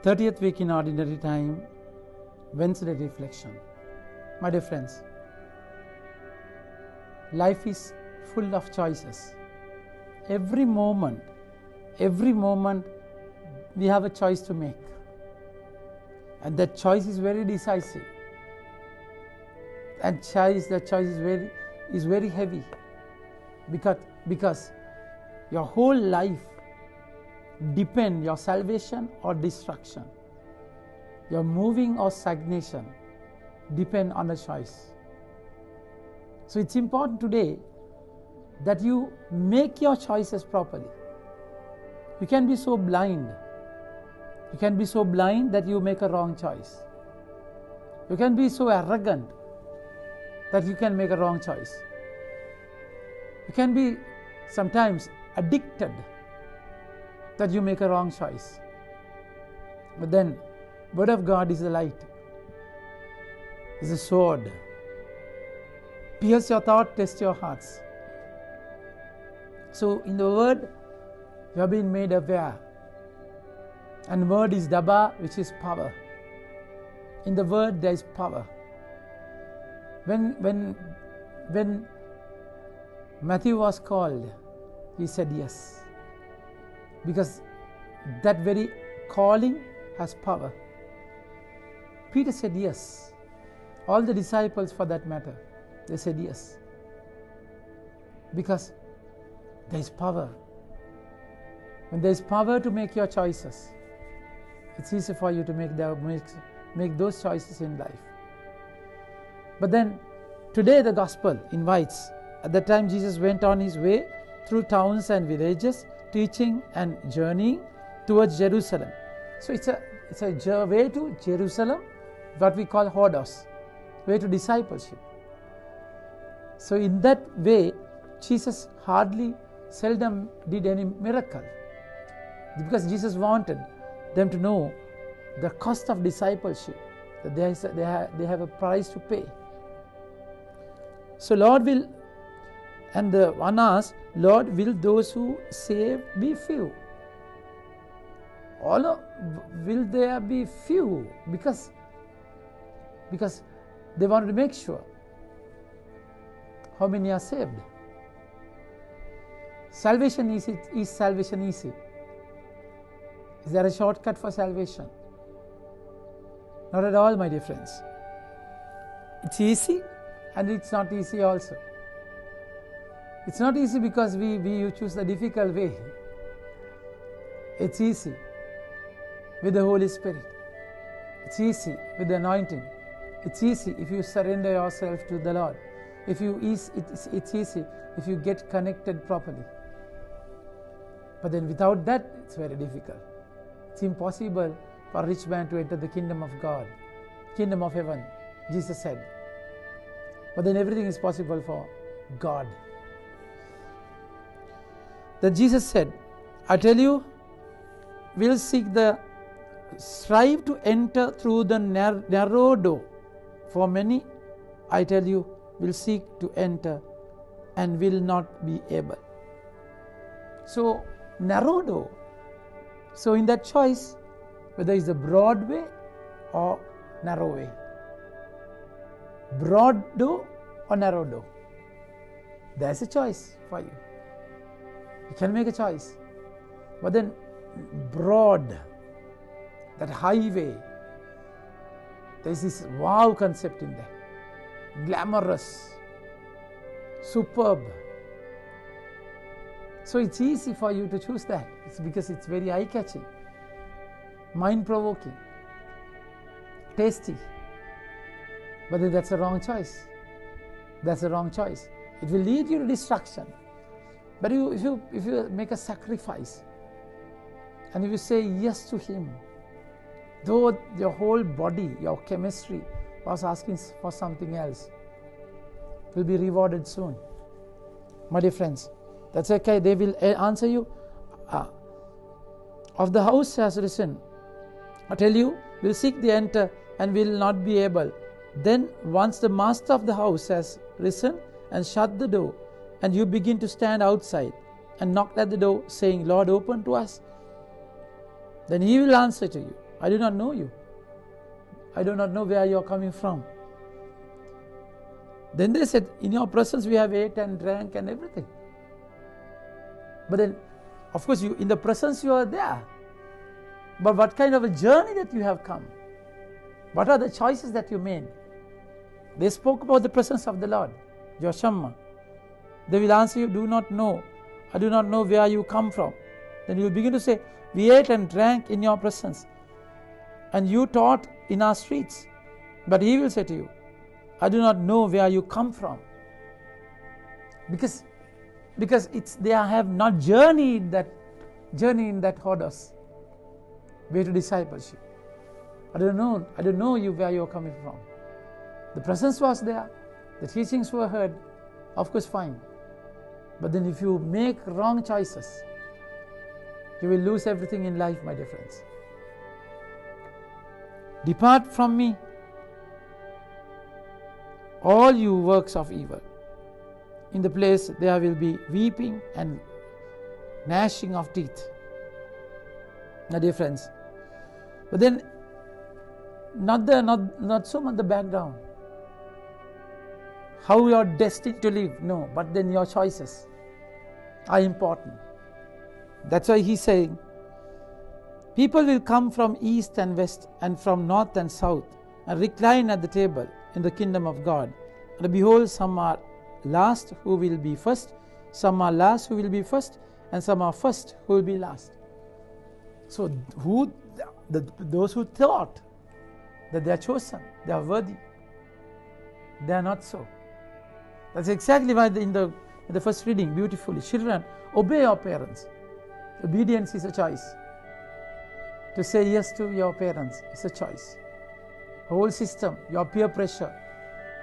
30th week in ordinary time, Wednesday reflection. My dear friends, life is full of choices. Every moment we have a choice to make, and that choice is very decisive, and that choice is very heavy, because your whole life depend, your salvation or destruction, your moving or stagnation depend on a choice. So it's important today that you make your choices properly. You can be so blind. You can be so blind that you make a wrong choice. You can be so arrogant that you can make a wrong choice. You can be sometimes addicted that you make a wrong choice. But then, Word of God is a light, is a sword. Pierce your thought, test your hearts. So in the Word, you have been made aware. And Word is Daba, which is power. In the Word there is power. When Matthew was called, he said yes. Because that very calling has power. Peter said yes. All the disciples, for that matter, they said yes. Because there is power. When there is power to make your choices, it's easy for you to make those choices in life. But then, today the gospel invites. At that time Jesus went on his way through towns and villages, teaching and journeying towards Jerusalem. So it's a way to Jerusalem, what we call Hodos, way to discipleship. So in that way, Jesus seldom did any miracle, because Jesus wanted them to know the cost of discipleship, that they have a price to pay. So Lord will, and the one asks, Lord, will those who save be few? Will there be few? Because they wanted to make sure how many are saved. Salvation is salvation easy? Is there a shortcut for salvation? Not at all, my dear friends. It's easy, and it's not easy also. It's not easy because we choose the difficult way. It's easy with the Holy Spirit. It's easy with the anointing. It's easy if you surrender yourself to the Lord. It's easy if you get connected properly. But then without that, it's very difficult. It's impossible for a rich man to enter the kingdom of God, kingdom of heaven, Jesus said. But then everything is possible for God. That Jesus said, I tell you, we'll strive to enter through the narrow door. For many, I tell you, will seek to enter and will not be able. So, narrow door. So in that choice, whether it's a broad way or narrow way, broad door or narrow door, there's a choice for you. You can make a choice. But then broad, that highway, there's this wow concept in there. Glamorous, superb. So it's easy for you to choose that. It's because it's very eye-catching, mind-provoking, tasty. But then that's a wrong choice. That's a wrong choice. It will lead you to destruction. But if you make a sacrifice, and if you say yes to Him, though your whole body, your chemistry was asking for something else, will be rewarded soon. My dear friends, that's okay. They will answer you. Of the house has risen, I tell you, will seek the enter and will not be able. Then once the master of the house has risen and shut the door, and you begin to stand outside and knock at the door, saying, Lord, open to us, then He will answer to you, I do not know you. I do not know where you are coming from. Then they said, in your presence we have ate and drank and everything. But then, of course, in the presence you are there. But what kind of a journey that you have come? What are the choices that you made? They spoke about the presence of the Lord, Yashamma. They will answer you, do not know. I do not know where you come from. Then you will begin to say, we ate and drank in your presence, and you taught in our streets. But he will say to you, I do not know where you come from. Because they have not journeyed in that orders way to discipleship. I don't know you where you are coming from. The presence was there, the teachings were heard, of course fine. But then if you make wrong choices, you will lose everything in life, my dear friends. Depart from me, all you works of evil. In the place there will be weeping and gnashing of teeth. My dear friends. But then not so much the background. How you are destined to live, no, but then your choices are important. That's why he's saying, people will come from east and west and from north and south and recline at the table in the kingdom of God. And behold, some are last who will be first, some are last who will be first, and some are first who will be last. So those who thought that they are chosen, they are worthy, they are not so. That's exactly why in the first reading, beautifully, children, obey your parents. Obedience is a choice. To say yes to your parents is a choice. Whole system, your peer pressure,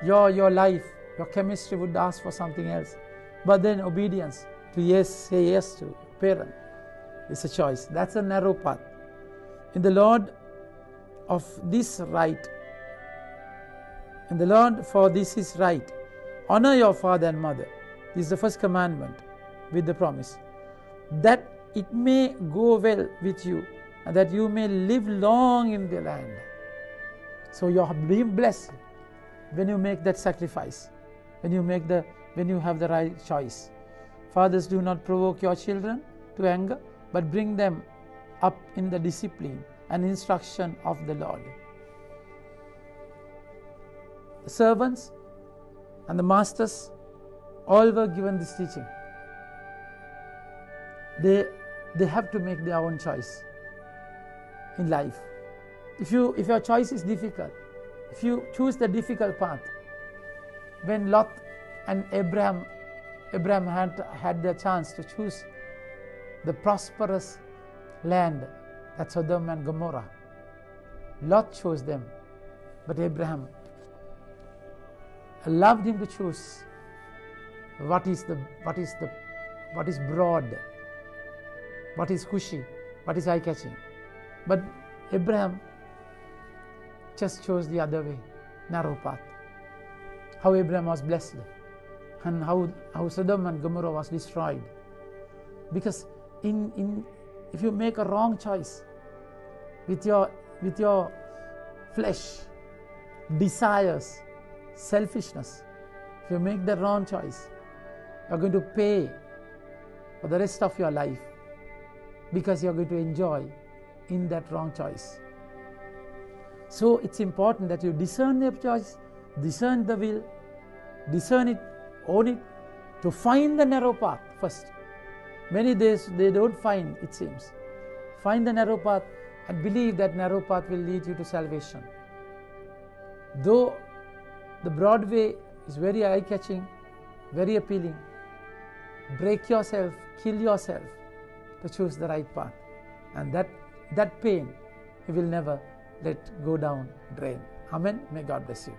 your life, your chemistry would ask for something else. But then obedience to say yes to parent is a choice. That's a narrow path. In the Lord of this right, in the Lord for this is right, honor your father and mother. This is the first commandment with the promise, that it may go well with you and that you may live long in the land. So you are being blessed when you make that sacrifice, when you have the right choice. Fathers, do not provoke your children to anger, but bring them up in the discipline and instruction of the Lord. The servants and the masters all were given this teaching. They have to make their own choice in life. If your choice is difficult, if you choose the difficult path, when Lot and Abraham had the chance to choose the prosperous land, that's Sodom and Gomorrah, Lot chose them, but Abraham allowed him to choose what is broad, what is cushy, what is eye-catching. But Abraham just chose the other way, narrow path. How Abraham was blessed, and how Sodom and Gomorrah was destroyed. Because if you make a wrong choice with your flesh, desires, selfishness, if you make the wrong choice, you're going to pay for the rest of your life, because you're going to enjoy in that wrong choice. So it's important that you discern the choice, discern the will, discern it, own it, to find the narrow path first. Many days they don't find, it seems. Find the narrow path and believe that narrow path will lead you to salvation. Though the broad way is very eye-catching, very appealing, break yourself, kill yourself to choose the right path. And that pain you will never let go down drain. Amen. May God bless you.